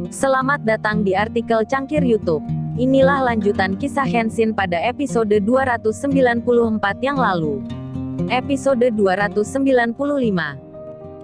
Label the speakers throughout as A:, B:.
A: Selamat datang di artikel Cangkir YouTube. Inilah lanjutan kisah Kenshin pada episode 294 yang lalu. Episode 295.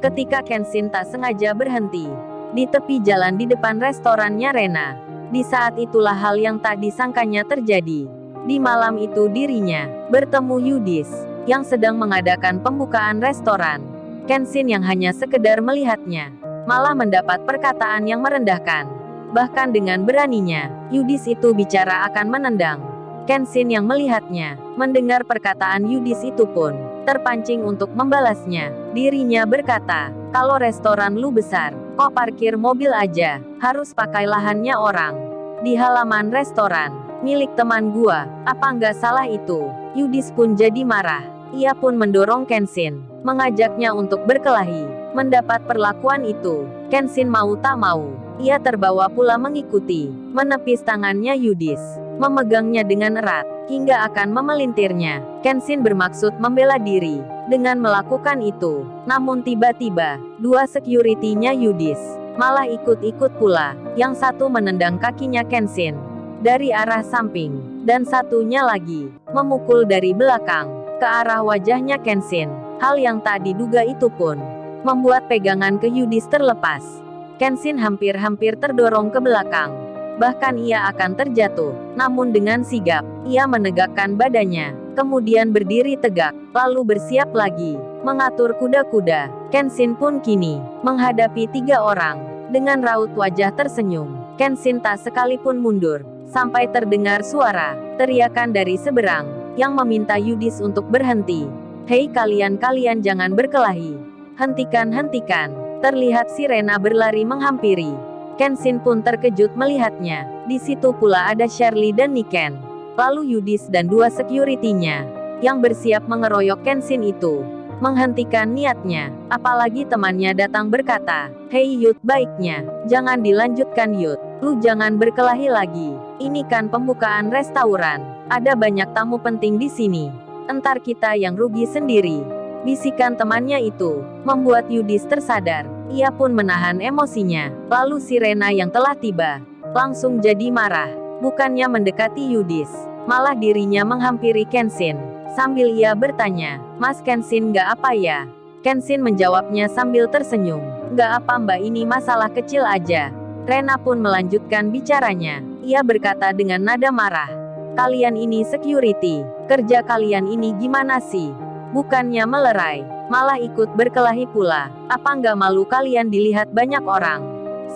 A: Ketika Kenshin tak sengaja berhenti di tepi jalan di depan restorannya Rena. Di saat itulah hal yang tak disangkanya terjadi. Di malam itu dirinya bertemu Yudis yang sedang mengadakan pembukaan restoran. Kenshin yang hanya sekedar melihatnya malah mendapat perkataan yang merendahkan. Bahkan dengan beraninya, Yudis itu bicara akan menendang. Kenshin yang melihatnya, mendengar perkataan Yudis itu pun terpancing untuk membalasnya. Dirinya berkata, kalau restoran lu besar, kok parkir mobil aja, harus pakai lahannya orang. Di halaman restoran, milik teman gua, apa nggak salah itu? Yudis pun jadi marah. Ia pun mendorong Kenshin, mengajaknya untuk berkelahi. Mendapat perlakuan itu, Kenshin mau tak mau, ia terbawa pula mengikuti, menepis tangannya Yudis, memegangnya dengan erat, hingga akan memelintirnya. Kenshin bermaksud membela diri, dengan melakukan itu. Namun tiba-tiba, dua security-nya Yudis, malah ikut-ikut pula, yang satu menendang kakinya Kenshin dari arah samping, dan satunya lagi, memukul dari belakang, ke arah wajahnya Kenshin. Hal yang tak diduga itu pun membuat pegangan ke Yudis terlepas. Kenshin hampir-hampir terdorong ke belakang. Bahkan ia akan terjatuh. Namun dengan sigap, ia menegakkan badannya, kemudian berdiri tegak, lalu bersiap lagi, mengatur kuda-kuda. Kenshin pun kini menghadapi 3 orang. Dengan raut wajah tersenyum, Kenshin tak sekalipun mundur, sampai terdengar suara teriakan dari seberang, yang meminta Yudis untuk berhenti. Hei kalian jangan berkelahi. Hentikan. Terlihat si Rena berlari menghampiri. Kenshin pun terkejut melihatnya. Di situ pula ada Shirley dan Niken. Lalu Yudis dan 2 security-nya, yang bersiap mengeroyok Kenshin itu, menghentikan niatnya. Apalagi temannya datang berkata, hei Yud, baiknya, jangan dilanjutkan Yud. Lu jangan berkelahi lagi. Ini kan pembukaan restoran. Ada banyak tamu penting di sini. Entar kita yang rugi sendiri. Bisikan temannya itu membuat Yudis tersadar. Ia pun menahan emosinya. Lalu si Rena yang telah tiba langsung jadi marah. Bukannya mendekati Yudis, malah dirinya menghampiri Kenshin. Sambil ia bertanya, Mas Kenshin nggak apa ya? Kenshin menjawabnya sambil tersenyum. Nggak apa mbak, ini masalah kecil aja. Rena pun melanjutkan bicaranya. Ia berkata dengan nada marah. Kalian ini security, kerja kalian ini gimana sih? Bukannya melerai, malah ikut berkelahi pula. Apa nggak malu kalian dilihat banyak orang?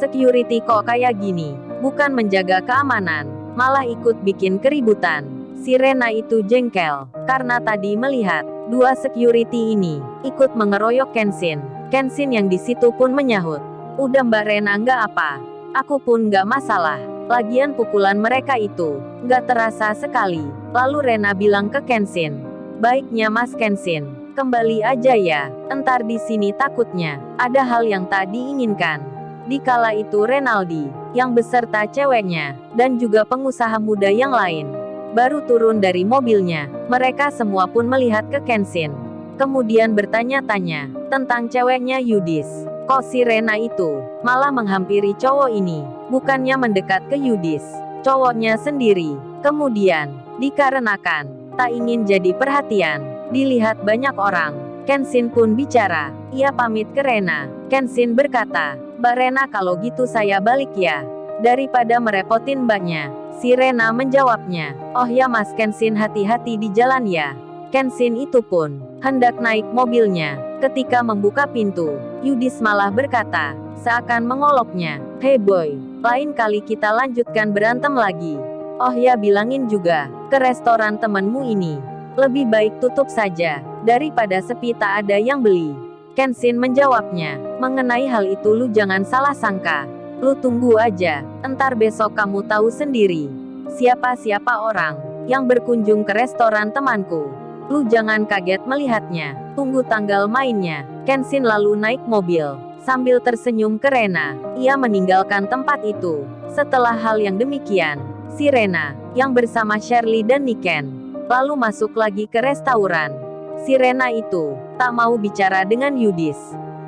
A: Security kok kayak gini, bukan menjaga keamanan, malah ikut bikin keributan. Si Rena itu jengkel, karena tadi melihat 2 security ini ikut mengeroyok Kenshin. Kenshin yang di situ pun menyahut, udah mbak Rena nggak apa, aku pun nggak masalah. Lagian pukulan mereka itu nggak terasa sekali. Lalu Rena bilang ke Kenshin, baiknya Mas Kenshin, kembali aja ya, entar di sini takutnya ada hal yang tak diinginkan. Dikala itu Renaldi, yang beserta ceweknya, dan juga pengusaha muda yang lain, baru turun dari mobilnya. Mereka semua pun melihat ke Kenshin, kemudian bertanya-tanya tentang ceweknya Yudis. Kok si Rena itu malah menghampiri cowok ini, bukannya mendekat ke Yudis, cowoknya sendiri. Kemudian, dikarenakan tak ingin jadi perhatian dilihat banyak orang, Kenshin pun bicara. Ia pamit ke Rena. Kenshin berkata, Mbak Rena kalau gitu saya balik ya, daripada merepotin mbaknya. Si Rena menjawabnya, oh ya Mas Kenshin, hati-hati di jalan ya. Kenshin itu pun hendak naik mobilnya. Ketika membuka pintu, Yudis malah berkata, seakan mengoloknya, hey boy, lain kali kita lanjutkan berantem lagi. Oh ya, bilangin juga ke restoran temenmu ini, lebih baik tutup saja, daripada sepi tak ada yang beli. Kenshin menjawabnya, mengenai hal itu lu jangan salah sangka. Lu tunggu aja, entar besok kamu tahu sendiri. Siapa-siapa orang yang berkunjung ke restoran temanku. Lu jangan kaget melihatnya, tunggu tanggal mainnya. Kenshin lalu naik mobil, sambil tersenyum ke Rena. Ia meninggalkan tempat itu. Setelah hal yang demikian, si Rena, yang bersama Shirley dan Niken, lalu masuk lagi ke restoran. Si Rena itu tak mau bicara dengan Yudis.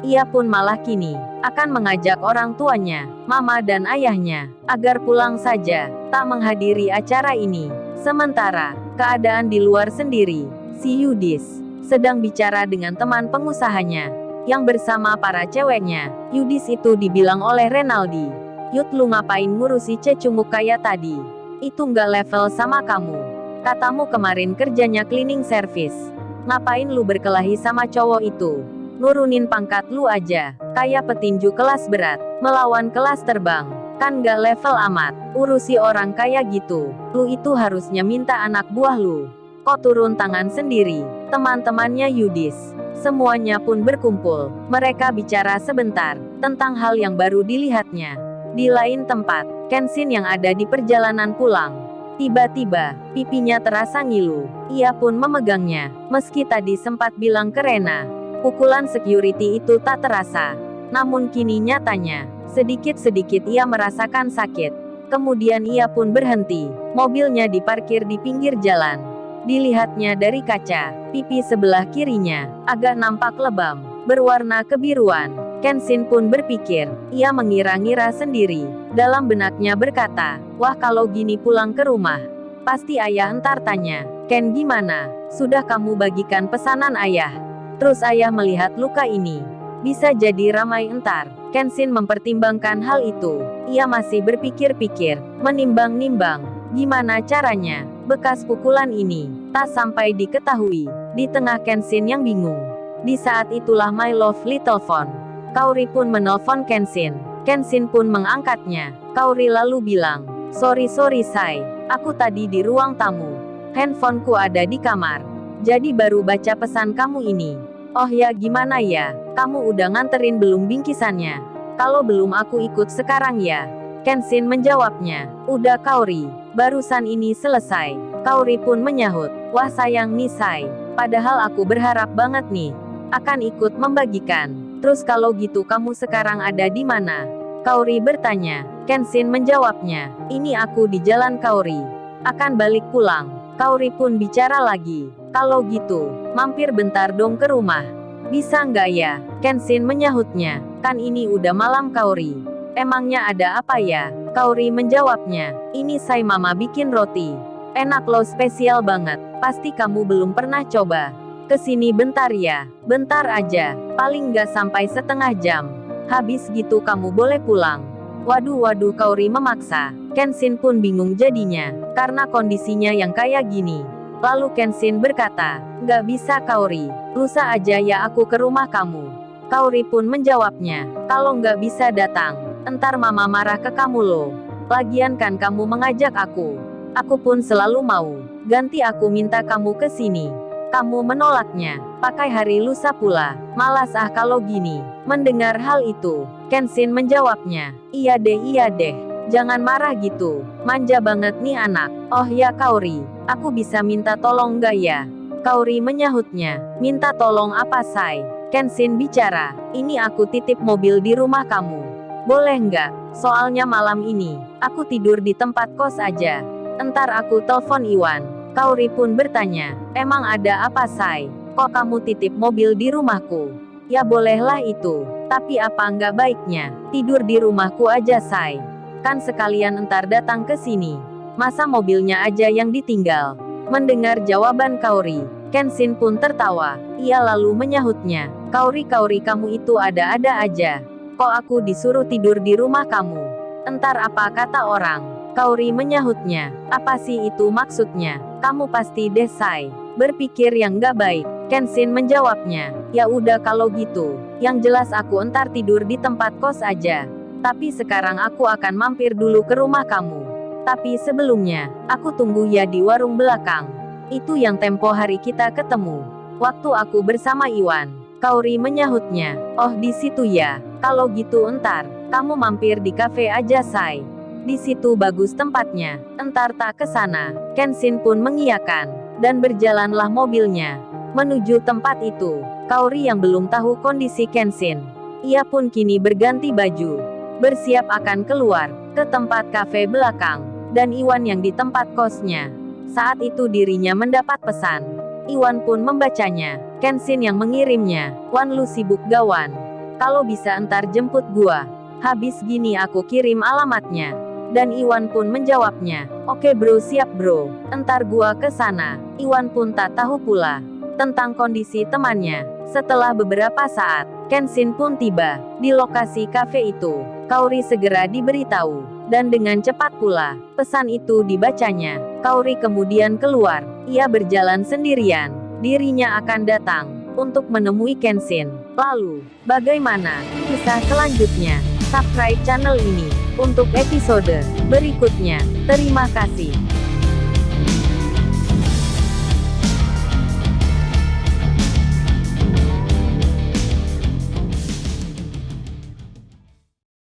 A: Ia pun malah kini akan mengajak orang tuanya, mama dan ayahnya, agar pulang saja, tak menghadiri acara ini. Sementara, keadaan di luar sendiri, si Yudis sedang bicara dengan teman pengusahanya, yang bersama para ceweknya. Yudis itu dibilang oleh Renaldi, "Yud, lu ngapain ngurusi cecunguk kayak tadi? Itu nggak level sama kamu. Katamu kemarin kerjanya cleaning service. Ngapain lu berkelahi sama cowok itu? Nurunin pangkat lu aja, kayak petinju kelas berat, melawan kelas terbang. Kan nggak level amat, urusi orang kayak gitu. Lu itu harusnya minta anak buah lu. Kok turun tangan sendiri?" Teman-temannya Yudis semuanya pun berkumpul. Mereka bicara sebentar tentang hal yang baru dilihatnya. Di lain tempat, Kenshin yang ada di perjalanan pulang. Tiba-tiba, pipinya terasa ngilu. Ia pun memegangnya, meski tadi sempat bilang ke Rena, pukulan security itu tak terasa. Namun kini nyatanya, sedikit-sedikit ia merasakan sakit. Kemudian ia pun berhenti. Mobilnya diparkir di pinggir jalan. Dilihatnya dari kaca, pipi sebelah kirinya agak nampak lebam, berwarna kebiruan. Kenshin pun berpikir, ia mengira-ngira sendiri. Dalam benaknya berkata, "Wah, kalau gini pulang ke rumah, pasti ayah entar tanya, 'Ken gimana? Sudah kamu bagikan pesanan ayah?' Terus ayah melihat luka ini, bisa jadi ramai entar." Kenshin mempertimbangkan hal itu. Ia masih berpikir-pikir, menimbang-nimbang, gimana caranya bekas pukulan ini tak sampai diketahui. Di tengah Kenshin yang bingung, di saat itulah My Lovely telepon. Kaori pun menelpon Kenshin. Kenshin pun mengangkatnya. Kaori lalu bilang, sorry Sai, aku tadi di ruang tamu. Handphoneku ada di kamar. Jadi baru baca pesan kamu ini." "Oh ya, gimana ya? Kamu udah nganterin belum bingkisannya?" "Kalau belum aku ikut sekarang ya." Kenshin menjawabnya. "Udah Kaori, barusan ini selesai." Kaori pun menyahut, "Wah sayang nih Sai, padahal aku berharap banget nih akan ikut membagikan. Terus kalau gitu kamu sekarang ada di mana?" Kaori bertanya. Kenshin menjawabnya, "Ini aku di jalan Kaori. Akan balik pulang." Kaori pun bicara lagi, "Kalau gitu, mampir bentar dong ke rumah. Bisa nggak ya?" Kenshin menyahutnya, "Kan ini udah malam Kaori. Emangnya ada apa ya?" Kaori menjawabnya, "Ini Sai mama bikin roti. Enak loh, spesial banget. Pasti kamu belum pernah coba. Kesini bentar ya." "Bentar aja, paling nggak sampai setengah jam. Habis gitu kamu boleh pulang." Waduh, Kaori memaksa. Kenshin pun bingung jadinya, karena kondisinya yang kayak gini. Lalu Kenshin berkata, "Nggak bisa Kaori, lusa aja ya aku ke rumah kamu." Kaori pun menjawabnya, "Kalau nggak bisa datang, entar mama marah ke kamu loh. Lagian kan kamu mengajak aku. Aku pun selalu mau. Ganti aku minta kamu ke sini. Kamu menolaknya. Pakai hari lusa pula. Malas ah kalau gini." Mendengar hal itu, Kenshin menjawabnya, iya deh. Jangan marah gitu. Manja banget nih anak." "Oh ya Kaori, aku bisa minta tolong nggak ya?" Kaori menyahutnya. "Minta tolong apa Sai?" Kenshin bicara, "Ini aku titip mobil di rumah kamu. Boleh nggak? Soalnya malam ini, aku tidur di tempat kos aja. Entar aku telepon Iwan." Kaori pun bertanya, "Emang ada apa Sai? Kok kamu titip mobil di rumahku?" "Ya bolehlah itu. Tapi apa nggak baiknya tidur di rumahku aja Sai? Kan sekalian entar datang ke sini. Masa mobilnya aja yang ditinggal?" Mendengar jawaban Kaori, Kenshin pun tertawa. Ia lalu menyahutnya, Kaori kamu itu ada-ada aja. Kok aku disuruh tidur di rumah kamu? Entar apa kata orang?" Kaori menyahutnya, "Apa sih itu maksudnya? Kamu pasti deh Sai berpikir yang nggak baik." Kenshin menjawabnya, "Ya udah kalau gitu, yang jelas aku entar tidur di tempat kos aja. Tapi sekarang aku akan mampir dulu ke rumah kamu. Tapi sebelumnya, aku tunggu ya di warung belakang. Itu yang tempo hari kita ketemu. Waktu aku bersama Iwan." Kaori menyahutnya, "Oh di situ ya. Kalau gitu entar kamu mampir di kafe aja Sai. Di situ bagus tempatnya. Entar tak ke sana." Kenshin pun mengiyakan, dan berjalanlah mobilnya menuju tempat itu. Kaori yang belum tahu kondisi Kenshin, ia pun kini berganti baju, bersiap akan keluar ke tempat kafe belakang, dan Iwan yang di tempat kosnya. Saat itu dirinya mendapat pesan. Iwan pun membacanya. Kenshin yang mengirimnya, "Wan lu sibuk gawan. Kalau bisa entar jemput gua. Habis gini aku kirim alamatnya. Dan Iwan pun menjawabnya, oke bro, siap bro, entar gua ke sana. Iwan pun tak tahu pula tentang kondisi temannya. Setelah beberapa saat, Kenshin pun tiba di lokasi kafe itu. Kaori segera diberitahu, dan dengan cepat pula, pesan itu dibacanya. Kaori kemudian keluar, ia berjalan sendirian. Dirinya akan datang untuk menemui Kenshin. Lalu, bagaimana kisah selanjutnya? Subscribe channel ini untuk episode berikutnya. Terima kasih.